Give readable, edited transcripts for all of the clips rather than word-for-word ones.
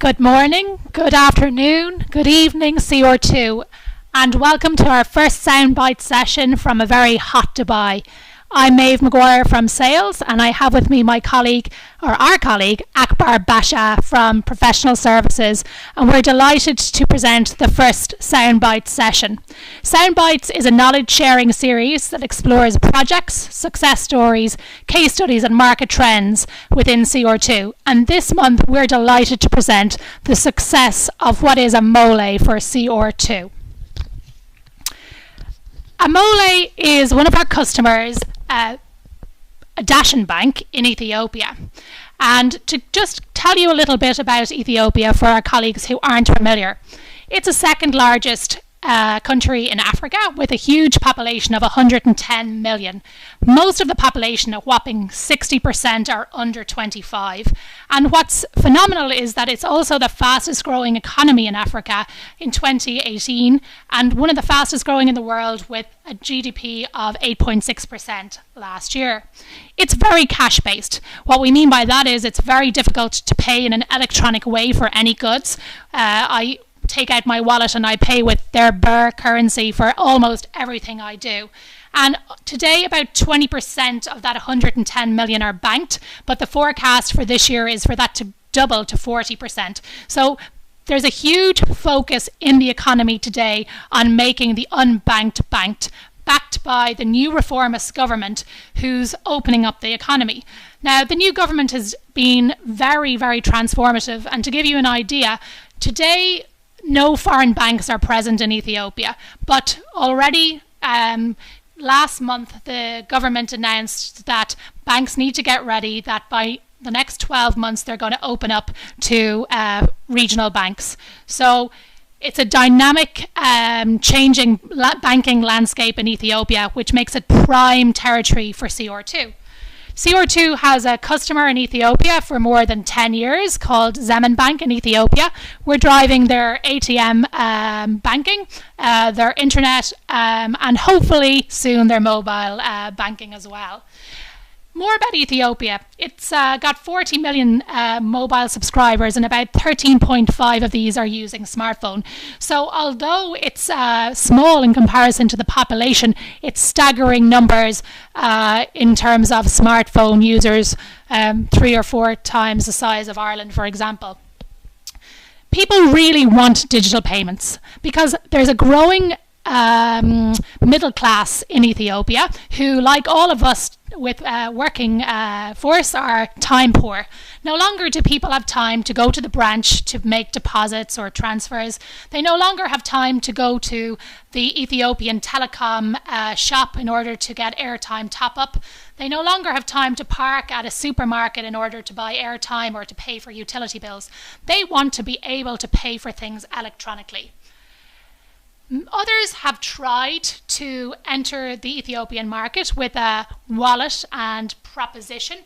Good morning, good afternoon, good evening, CR2, and welcome to our first Sound Byte session from a very hot Dubai. I'm Méabh Maguire from Sales, and I have with me my colleague, or our colleague, Akbar Basha from Professional Services, and we're delighted to present the first Sound Byte session. Sound Bytes is a knowledge-sharing series that explores projects, success stories, case studies and market trends within CR2, and this month we're delighted to present the success of what is AMOLE for CR2. AMOLE is one of our customers, a Dashan bank in Ethiopia. And to just tell you a little bit about Ethiopia for our colleagues who aren't familiar, it's the second largest country in Africa with a huge population of 110 million. Most of the population, a whopping 60%, are under 25. And what's phenomenal is that it's also the fastest growing economy in Africa in 2018 and one of the fastest growing in the world with a GDP of 8.6% last year. It's very cash based. What we mean by that is it's very difficult to pay in an electronic way for any goods. I take out my wallet and I pay with their birr currency for almost everything I do. And today about 20% of that 110 million are banked, but the forecast for this year is for that to double to 40%. So there's a huge focus in the economy today on making the unbanked banked, backed by the new reformist government who's opening up the economy. Now, the new government has been very, very transformative. And to give you an idea, today no foreign banks are present in Ethiopia, but already last month the government announced that banks need to get ready, that by the next 12 months they're going to open up to regional banks. So it's a dynamic, changing banking landscape in Ethiopia, which makes it prime territory for CR2. CR2 has a customer in Ethiopia for more than 10 years called Zemen Bank in Ethiopia. We're driving their ATM banking, their internet, and hopefully soon their mobile banking as well. More about Ethiopia. It's got 40 million mobile subscribers and about 13.5 of these are using smartphone. So although it's small in comparison to the population, it's staggering numbers in terms of smartphone users, 3 or 4 times the size of Ireland, for example. People really want digital payments because there's a growing middle class in Ethiopia who, like all of us with working force, are time poor. No longer do people have time to go to the branch to make deposits or transfers. They no longer have time to go to the Ethiopian telecom shop in order to get airtime top-up. They no longer have time to park at a supermarket in order to buy airtime or to pay for utility bills. They want to be able to pay for things electronically. Others have tried to enter the Ethiopian market with a wallet and proposition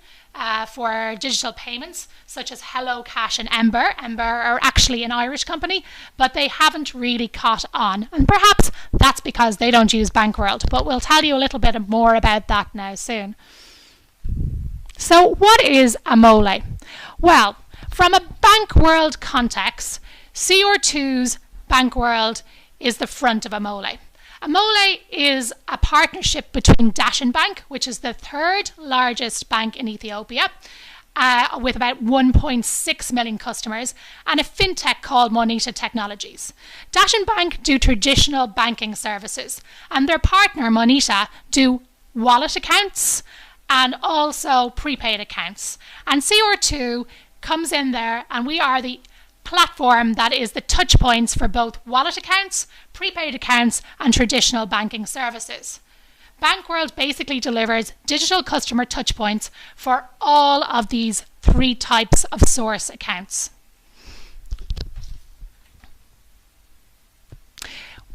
for digital payments, such as Hello Cash and Ember. Ember are actually an Irish company, but they haven't really caught on. And perhaps that's because they don't use Bankworld, but we'll tell you a little bit more about that now soon. So what is AMOLE? Well, from a Bankworld context, CR2's Bankworld is the front of AMOLE. AMOLE is a partnership between Dashen Bank, which is the third largest bank in Ethiopia, with about 1.6 million customers, and a fintech called Moneta Technologies. Dashen Bank do traditional banking services, and their partner Moneta do wallet accounts and also prepaid accounts. And CR2 comes in there, and we are the platform that is the touch points for both wallet accounts, prepaid accounts, and traditional banking services. Bankworld basically delivers digital customer touch points for all of these three types of source accounts.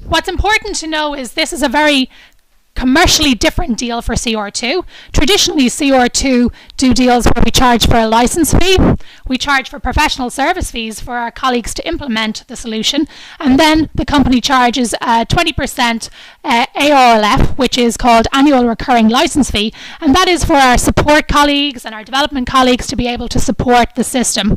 What's important to know is this is a very commercially different deal for CR2. Traditionally, CR2 do deals where we charge for a license fee, we charge for professional service fees for our colleagues to implement the solution, and then the company charges 20% ARLF, which is called annual recurring license fee, and that is for our support colleagues and our development colleagues to be able to support the system.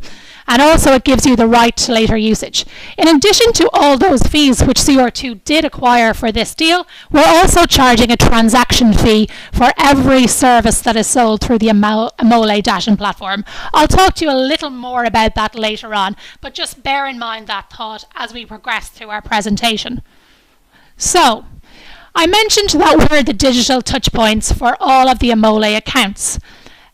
And also it gives you the right to later usage. In addition to all those fees which CR2 did acquire for this deal, we're also charging a transaction fee for every service that is sold through the AMOLE Dashen platform. I'll talk to you a little more about that later on, but just bear in mind that thought as we progress through our presentation. So, I mentioned that we're the digital touch points for all of the AMOLE accounts.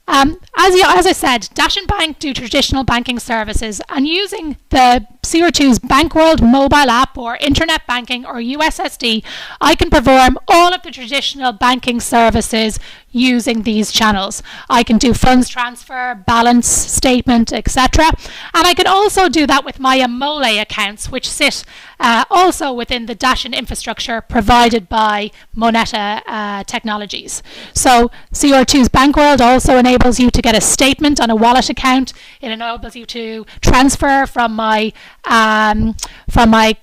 As I said, Dashen Bank do traditional banking services, and using the CR2's Bankworld mobile app or internet banking or USSD, I can perform all of the traditional banking services using these channels. I can do funds transfer, balance statement, etc. And I can also do that with my AMOLE accounts, which sit also within the Dashen infrastructure provided by Moneta Technologies. So CR2's Bankworld also enables you to get a statement on a wallet account. It enables you to transfer from my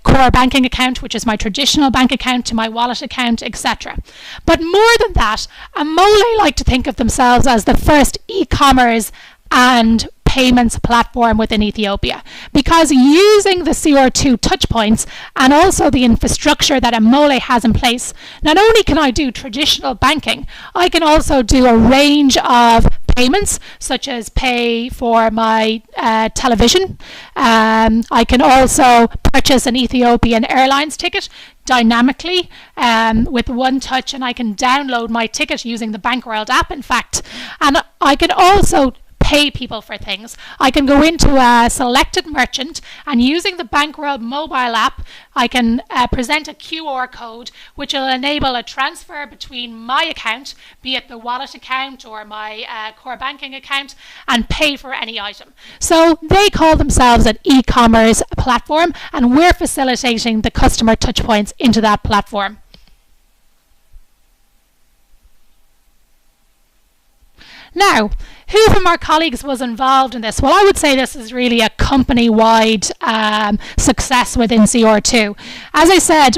core banking account, which is my traditional bank account, to my wallet account, etc. But more than that, AMOLE like to think of themselves as the first e-commerce and payments platform within Ethiopia, because using the CR2 touchpoints and also the infrastructure that AMOLE has in place, not only can I do traditional banking, I can also do a range of payments, such as pay for my television. I can also purchase an Ethiopian Airlines ticket dynamically with one touch, and I can download my ticket using the Bankworld app, in fact. And I can also pay people for things. I can go into a selected merchant, and using the Bankworld mobile app, I can present a QR code which will enable a transfer between my account, be it the wallet account or my core banking account, and pay for any item. So they call themselves an e-commerce platform, and we're facilitating the customer touchpoints into that platform. Now, who from our colleagues was involved in this? Well, I would say this is really a company-wide success within CR2. As I said,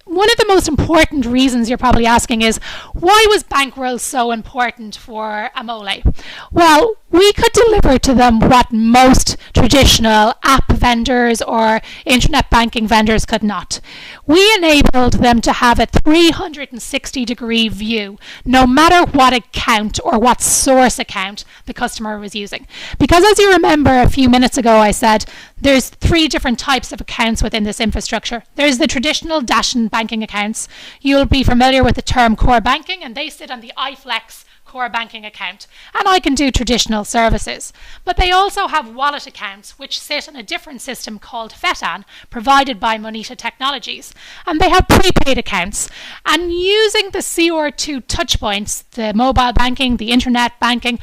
one of the most important reasons you're probably asking is, why was Bankworld so important for AMOLE? Well, we could deliver to them what most traditional app vendors or internet banking vendors could not. We enabled them to have a 360-degree view, no matter what account or what source account the customer was using. Because as you remember a few minutes ago, I said there's three different types of accounts within this infrastructure. There's the traditional Dashen banking accounts. You'll be familiar with the term core banking, and they sit on the iFlex core banking account, and I can do traditional services. But they also have wallet accounts which sit in a different system called FETAN, provided by Moneta Technologies, and they have prepaid accounts. And using the CR2 touchpoints, the mobile banking, the internet banking,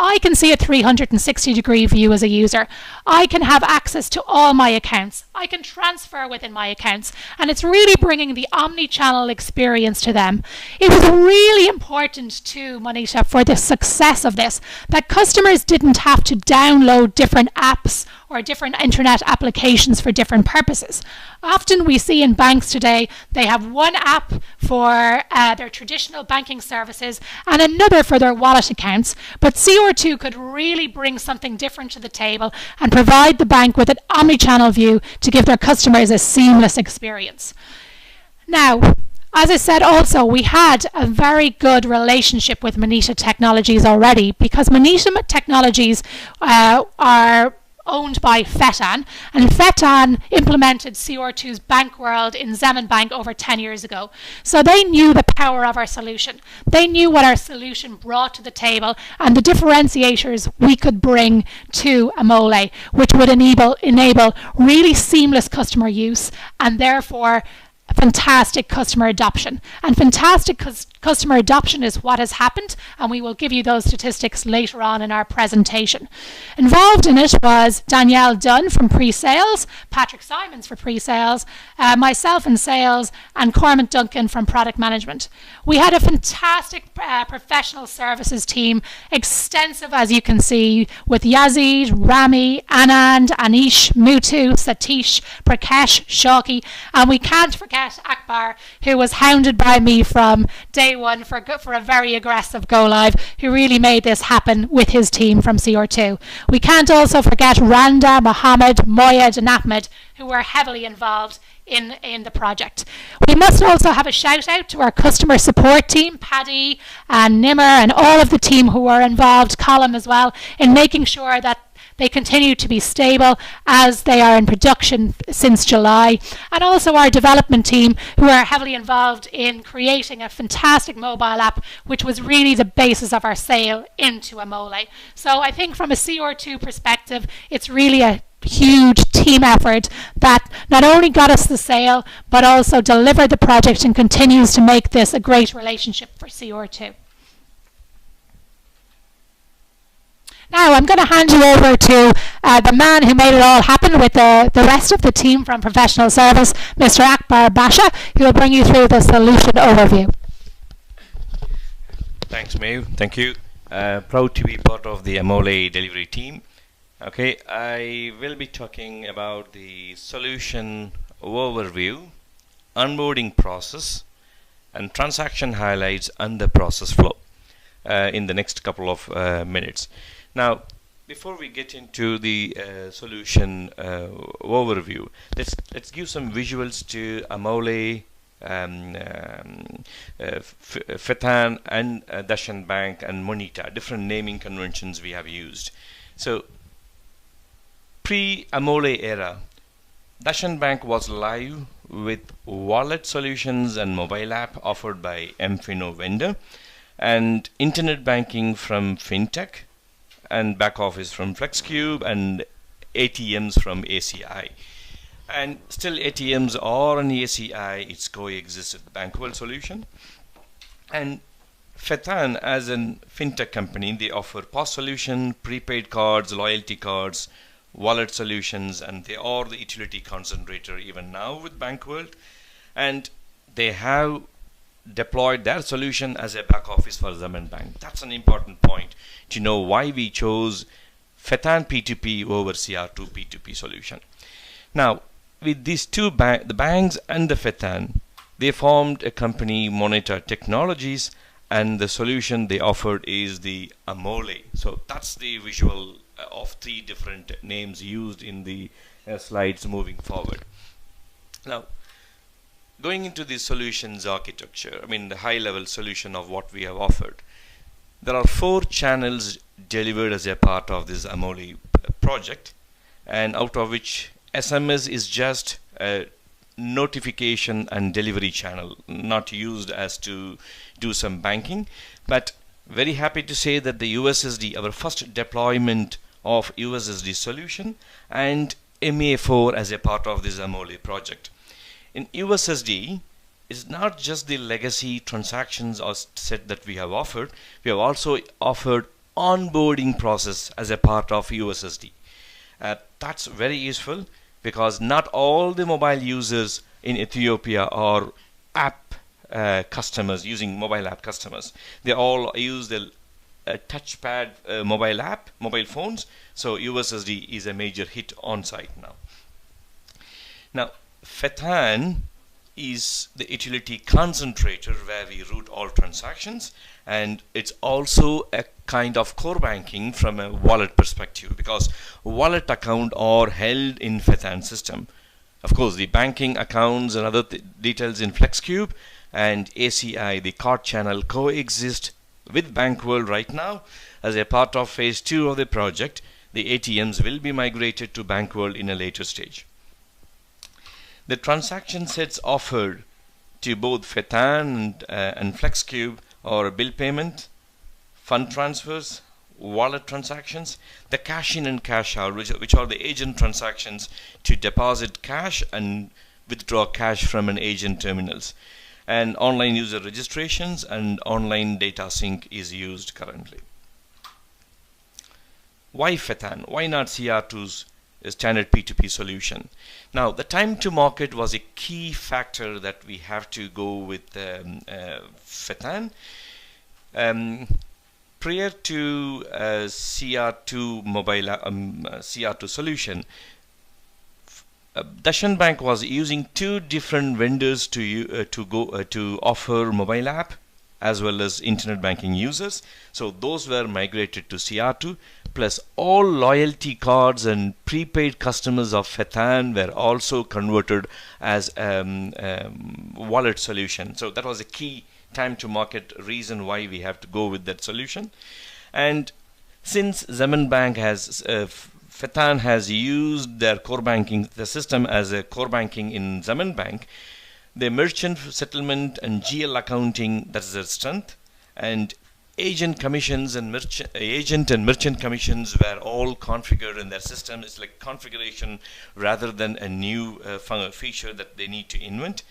I can see a 360-degree view as a user. I can have access to all my accounts. I can transfer within my accounts. And it's really bringing the omni-channel experience to them. It was really important to Moneta for the success of this, that customers didn't have to download different apps or different internet applications for different purposes. Often we see in banks today, they have one app for their traditional banking services and another for their wallet accounts, but CR2 could really bring something different to the table and provide the bank with an omni-channel view to give their customers a seamless experience. Now, as I said also, we had a very good relationship with Moneta Technologies already, because Moneta Technologies are owned by Fetan, and Fetan implemented CR2's Bank World in Zemen Bank over 10 years ago. So they knew the power of our solution. They knew what our solution brought to the table and the differentiators we could bring to AMOLE, which would enable really seamless customer use and therefore fantastic customer adoption. And fantastic customer adoption is what has happened, and we will give you those statistics later on in our presentation. Involved in it was Danielle Dunn from pre-sales, Patrick Simons for pre-sales, myself in sales, and Cormac Duncan from product management. We had a fantastic professional services team, extensive as you can see, with Yazid, Rami, Anand, Anish, Mutu, Satish, Prakash, Shawki, and we can't forget Akbar, who was hounded by me from day one for a very aggressive go live, who really made this happen with his team from CR2. We can't also forget Randa, Mohammed, Moyed, and Ahmed, who were heavily involved in the project. We must also have a shout out to our customer support team, Paddy and Nimmer, and all of the team who were involved, Colin as well, in making sure that they continue to be stable as they are in production since July. And also our development team, who are heavily involved in creating a fantastic mobile app, which was really the basis of our sale into AMOLE. So I think from a CR2 perspective, it's really a huge team effort that not only got us the sale, but also delivered the project and continues to make this a great relationship for CR2. Now I'm going to hand you over to the man who made it all happen with the rest of the team from professional service, Mr. Akbar Basha, who will bring you through the solution overview. Thanks, Méabh. Thank you. Proud to be part of the AMOLE delivery team. Okay, I will be talking about the solution overview, onboarding process, and transaction highlights and the process flow in the next couple of minutes. Now, before we get into the solution overview, let's give some visuals to AMOLE, Fetan, and Dashan Bank and Moneta. Different naming conventions we have used. So, pre-AMOLE era, Dashan Bank was live with wallet solutions and mobile app offered by MFINO vendor, and internet banking from FinTech, and back office from FlexCube, and ATMs from ACI. And still ATMs are on ACI, it's coexist with the Bank World solution. And Fetan, as a FinTech company, they offer POS solution, prepaid cards, loyalty cards, wallet solutions, and they are the utility concentrator even now with Bank World. And they have deployed their solution as a back office for Zemen Bank. That's an important point to know why we chose Fetan P2P over CR2 P2P solution. Now, with these two the banks and the Fetan, they formed a company, Moneta Technologies, and the solution they offered is the AMOLE. So that's the visual of three different names used in the slides moving forward. Now, going into the solutions architecture, I mean the high-level solution of what we have offered, there are 4 channels delivered as a part of this AMOLE project, and out of which SMS is just a notification and delivery channel, not used as to do some banking. But very happy to say that the USSD, our first deployment of USSD solution, and MA4 as a part of this AMOLE project. In USSD, it's not just the legacy transactions or set that we have offered. We have also offered onboarding process as a part of USSD. That's very useful because not all the mobile users in Ethiopia are app customers, using mobile app customers. They all use the touchpad mobile phones. So USSD is a major hit on site now. Now, Fethan is the utility concentrator where we route all transactions, and it's also a kind of core banking from a wallet perspective because wallet account are held in Fethan system. Of course, the banking accounts and other details in FlexCube and ACI, the card channel, coexist with BankWorld right now. As a part of phase 2 of the project, the ATMs will be migrated to BankWorld in a later stage. The transaction sets offered to both Fethan and FlexCube are bill payment, fund transfers, wallet transactions, the cash in and cash out, which are the agent transactions to deposit cash and withdraw cash from an agent terminals, and online user registrations and online data sync is used currently. Why Fethan? Why not CR2's standard P2P solution? Now, the time to market was a key factor that we have to go with Fethan. Prior to CR2 mobile CR2 solution, Dashan Bank was using 2 different vendors to offer mobile app as well as internet banking users. So those were migrated to CR2, plus all loyalty cards and prepaid customers of Fethan were also converted as wallet solution. So that was a key time to market reason why we have to go with that solution. And since Zaman Bank has Fethan has used their core banking, the system as a core banking in Zaman Bank, the merchant settlement and GL accounting, that's their strength, and agent commissions and merchant commissions were all configured in their system. It's like configuration rather than a new feature that they need to invent.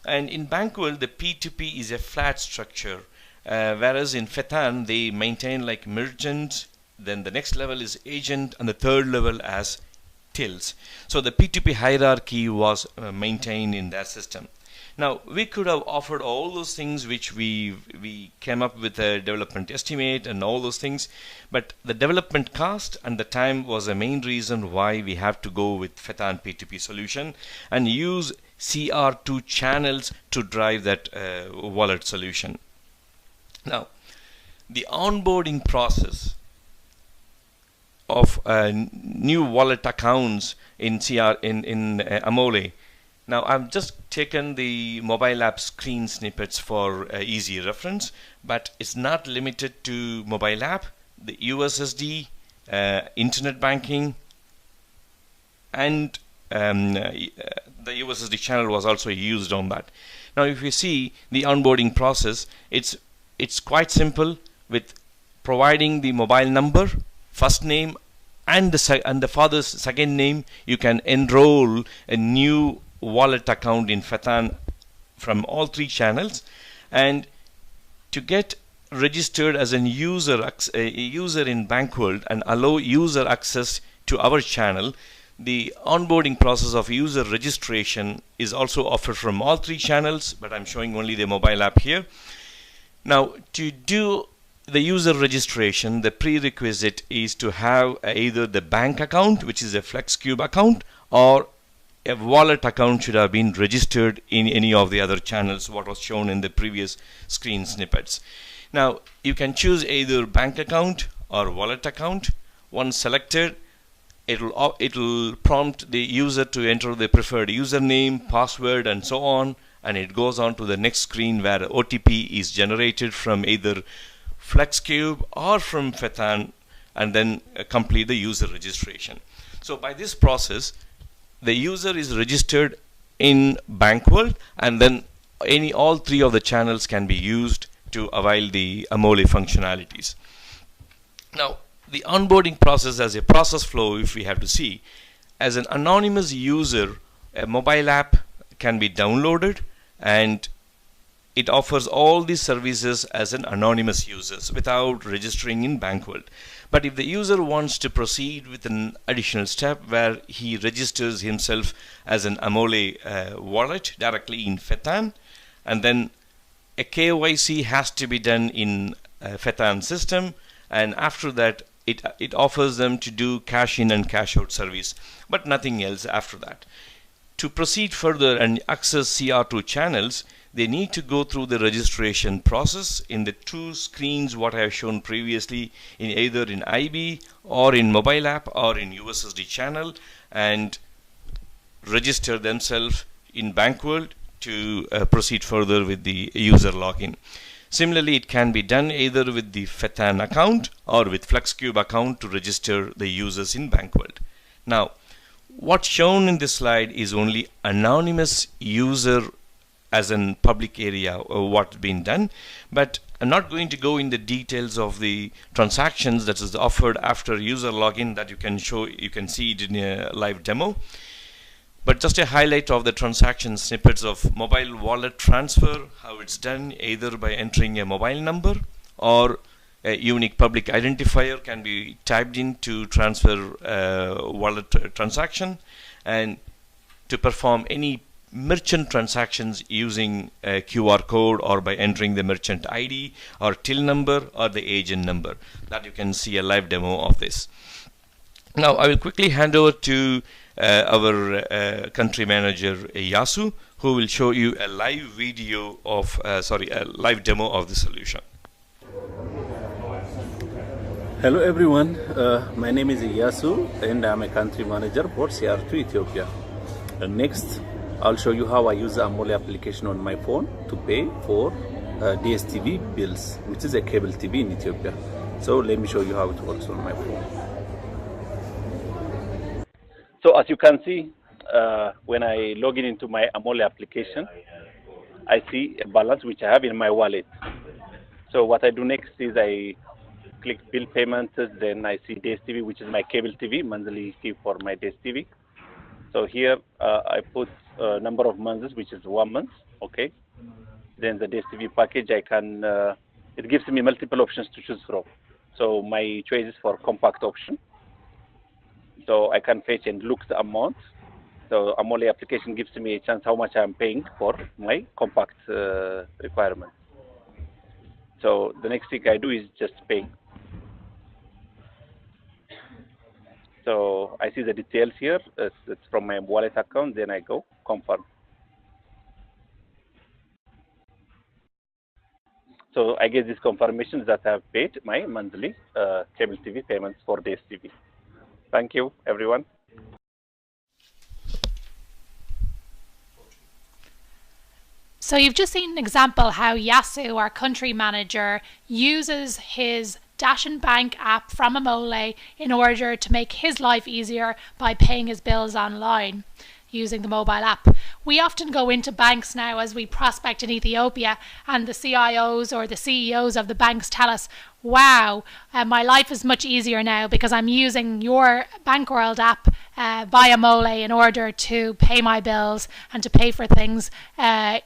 And in BankWorld, the P2P is a flat structure, whereas in Fethan they maintain like merchant, then the next level is agent, and the third level as tills. So the P2P hierarchy was maintained in that system. Now, we could have offered all those things which we came up with a development estimate and all those things, but the development cost and the time was the main reason why we have to go with Fethan P2P solution and use CR2 channels to drive that wallet solution. Now, the onboarding process of new wallet accounts in AMOLE. Now, I've just taken the mobile app screen snippets for easy reference, but it's not limited to mobile app. The USSD, internet banking, and the USSD channel was also used on that. Now, if you see the onboarding process, it's quite simple with providing the mobile number, first name, and the father's second name. You can enroll a new wallet account in Fethan from all 3 channels, and to get registered as a user in BankWorld and allow user access to our channel, the onboarding process of user registration is also offered from all 3 channels, but I'm showing only the mobile app here. Now, to do the user registration, the prerequisite is to have either the bank account, which is a FlexCube account, or a wallet account should have been registered in any of the other channels, what was shown in the previous screen snippets. Now, you can choose either bank account or wallet account. Once selected, it'll prompt the user to enter the preferred username, password, and so on, and it goes on to the next screen where OTP is generated from either FlexCube or from Fethan, and then complete the user registration. So by this process, the user is registered in BankWorld, and then all 3 of the channels can be used to avail the AMOLE functionalities. Now, the onboarding process as a process flow, if we have to see, as an anonymous user, a mobile app can be downloaded, and it offers all these services as an anonymous users without registering in Bankworld. But if the user wants to proceed with an additional step where he registers himself as an AMOLE wallet directly in Fetan, and then a KYC has to be done in Fetan system, and after that it offers them to do cash in and cash out service, but nothing else after that. To proceed further and access CR2 channels, they need to go through the registration process in the two screens what I have shown previously, in either in IB or in mobile app or in USSD channel, and register themselves in Bankworld to proceed further with the user login. Similarly, it can be done either with the Fetan account or with FluxCube account to register the users in Bankworld. Now, what's shown in this slide is only anonymous user as in public area or what's been done, but I'm not going to go in the details of the transactions that is offered after user login that you can see it in a live demo. But just a highlight of the transaction snippets of mobile wallet transfer, how it's done either by entering a mobile number or a unique public identifier can be typed in to transfer wallet transaction, and to perform any merchant transactions using a QR code or by entering the merchant ID or till number or the agent number. That you can see a live demo of this. Now I will quickly hand over to our country manager Yasu, who will show you a live video of a live demo of the solution. Hello everyone, my name is Yasu and I'm a country manager for CR2 Ethiopia. Next, I'll show you how I use the AMOLE application on my phone to pay for DSTV bills, which is a cable TV in Ethiopia. So let me show you how it works on my phone. So as you can see, when I log in into my AMOLE application, I see a balance which I have in my wallet. So what I do next is I click bill payments, then I see DSTV, which is my cable TV, monthly fee for my DSTV. So here I put a number of months, which is 1 month, okay. Then the DSTV package, it gives me multiple options to choose from. So my choice is for compact option. So I can fetch and look the amount. So AMOLE application gives me a chance how much I'm paying for my compact requirement. So the next thing I do is just pay. So I see the details here. It's from my wallet account. Then I go confirm. So I get this confirmation that I have paid my monthly cable TV payments for DSTV. Thank you, everyone. So you've just seen an example how Yasu, our country manager, uses his Dashin Bank app from AMOLE in order to make his life easier by paying his bills online using the mobile app. We often go into banks now as we prospect in Ethiopia, and the CIOs or the CEOs of the banks tell us, wow, my life is much easier now because I'm using your Bankworld app via AMOLE in order to pay my bills and to pay for things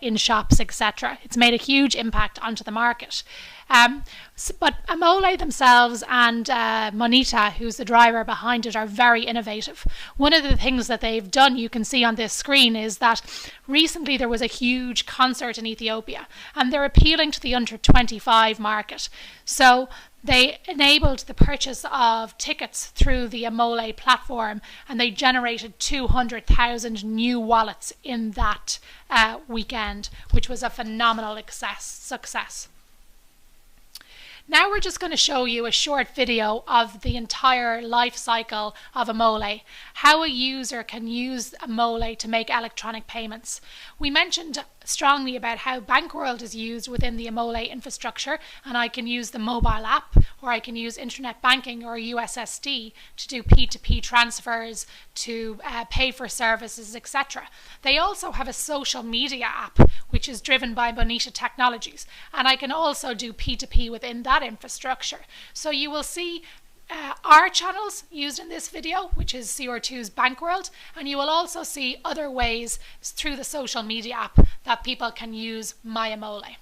in shops, etc. It's made a huge impact onto the market. But AMOLE themselves and Monita, who's the driver behind it, are very innovative. One of the things that they've done, you can see on this screen, is that recently there was a huge concert in Ethiopia and they're appealing to the under 25 market. So they enabled the purchase of tickets through the AMOLE platform, and they generated 200,000 new wallets in that weekend, which was a phenomenal success. Now we're just going to show you a short video of the entire life cycle of AMOLE, how a user can use AMOLE to make electronic payments. We mentioned strongly about how Bankworld is used within the AMOLE infrastructure, and I can use the mobile app, or I can use internet banking or USSD to do P2P transfers, to pay for services, etc. They also have a social media app which is driven by Bonita Technologies, and I can also do P2P within that infrastructure. So you will see our channels used in this video, which is CR2's Bankworld, and you will also see other ways through the social media app that people can use My AMOLE.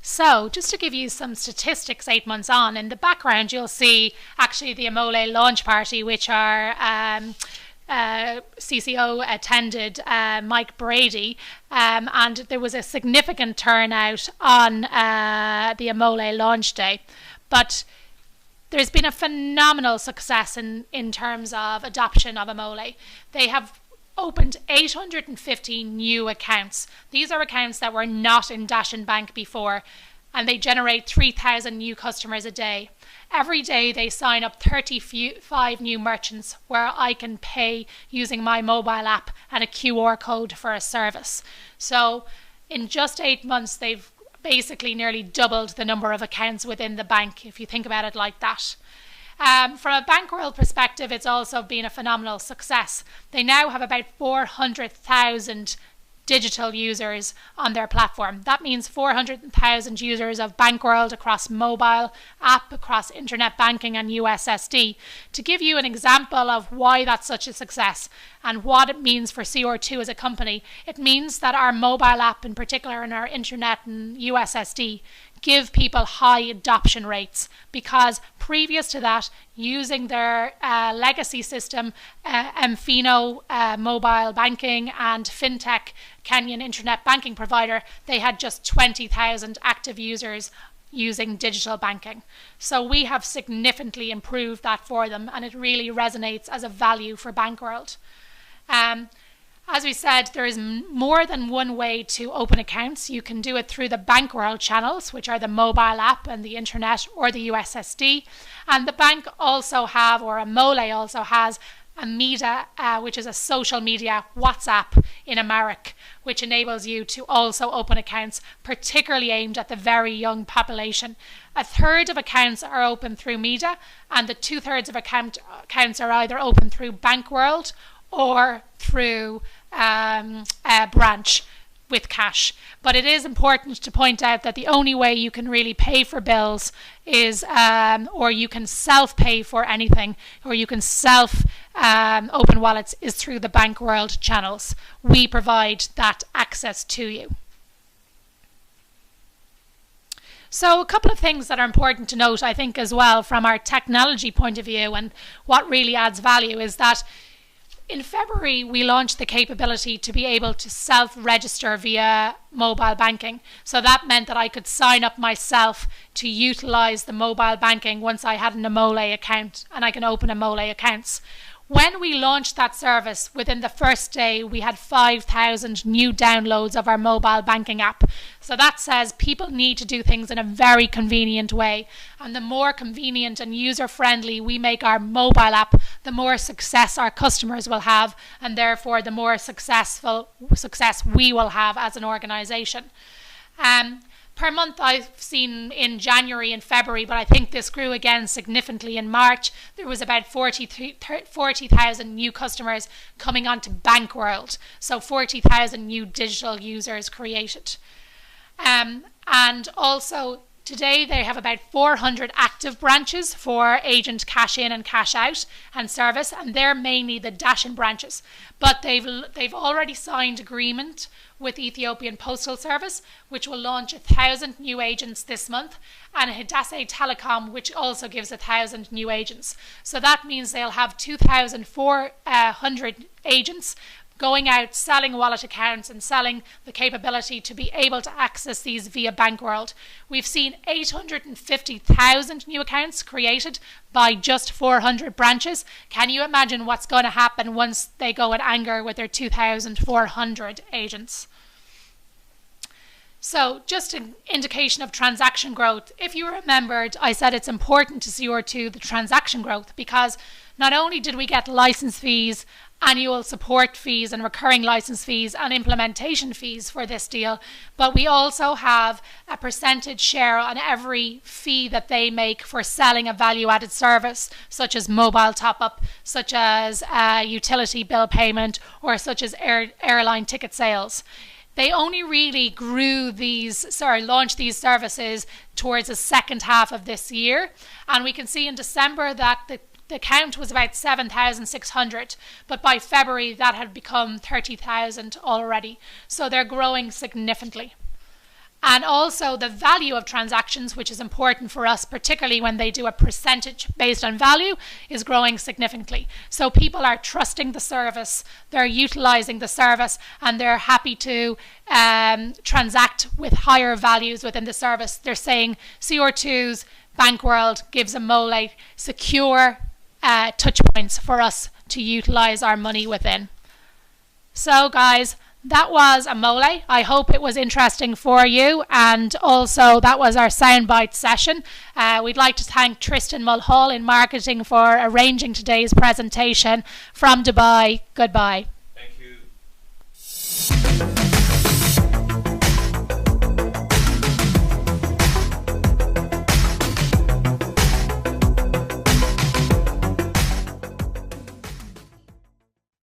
So just to give you some statistics 8 months on, in the background you'll see actually the AMOLE launch party, which our CCO attended, Mike Brady, and there was a significant turnout on the AMOLE launch day. But there's been a phenomenal success in terms of adoption of AMOLE. They have opened 850 new accounts. These are accounts that were not in Dashen Bank before, and they generate 3,000 new customers a day. Every day they sign up 35 new merchants where I can pay using my mobile app and a QR code for a service. So in just 8 months, they've basically nearly doubled the number of accounts within the bank, if you think about it like that. From a bank world perspective, it's also been a phenomenal success. They now have about 400,000 digital users on their platform. That means 400,000 users of Bankworld across mobile, app, across internet banking and USSD. To give you an example of why that's such a success and what it means for CR2 as a company, it means that our mobile app in particular and our internet and USSD give people high adoption rates, because previous to that, using their legacy system, Mfino mobile banking and FinTech Kenyan internet banking provider, they had just 20,000 active users using digital banking. So we have significantly improved that for them, and it really resonates as a value for Bankworld. As we said, there is more than one way to open accounts. You can do it through the Bankworld channels, which are the mobile app and the internet or the USSD. And the bank also have, or AMOLE also has, a Méabh, which is a social media WhatsApp in America, which enables you to also open accounts, particularly aimed at the very young population. A third of accounts are open through Méabh, and the 2/3 of accounts are either open through Bankworld or through a branch with cash. But it is important to point out that the only way you can really pay for bills is, or you can self-pay for anything, or you can open wallets, is through the Bankworld channels. We provide that access to you. So a couple of things that are important to note, I think, as well, from our technology point of view, and what really adds value is that In February, we launched the capability to be able to self-register via mobile banking. So that meant that I could sign up myself to utilize the mobile banking once I had an AMOLE account, and I can open AMOLE accounts. When we launched that service, within the first day, we had 5,000 new downloads of our mobile banking app. So that says people need to do things in a very convenient way. And the more convenient and user-friendly we make our mobile app, the more success our customers will have, and therefore the more success we will have as an organisation. Per month, I've seen in January and February, but I think this grew again significantly in March. There was about 40,000 new customers coming onto Bankworld. So 40,000 new digital users created. And also, today they have about 400 active branches for agent cash in and cash out and service, and they're mainly the Dashin branches. But they've already signed agreement with Ethiopian Postal Service, which will launch 1,000 new agents this month, and Hidase Telecom, which also gives 1,000 new agents. So that means they'll have 2,400 agents going out, selling wallet accounts and selling the capability to be able to access these via Bankworld. We've seen 850,000 new accounts created by just 400 branches. Can you imagine what's going to happen once they go in anger with their 2,400 agents? So just an indication of transaction growth. If you remembered, I said it's important to CO2 the transaction growth, because not only did we get license fees, annual support fees and recurring license fees and implementation fees for this deal, but we also have a percentage share on every fee that they make for selling a value-added service, such as mobile top-up, such as utility bill payment, or such as airline ticket sales. They only really launched these services towards the second half of this year, and we can see in December that the count was about 7,600, but by February that had become 30,000 already. So they're growing significantly. And also the value of transactions, which is important for us, particularly when they do a percentage based on value, is growing significantly. So people are trusting the service, they're utilizing the service, and they're happy to transact with higher values within the service. They're saying CR2's Bankworld gives AMOLE secure touch points for us to utilize our money within. So guys, that was AMOLE. I hope it was interesting for you, and also that was our Sound Byte session. We'd like to thank Tristan Mulhall in marketing for arranging today's presentation from Dubai. Goodbye.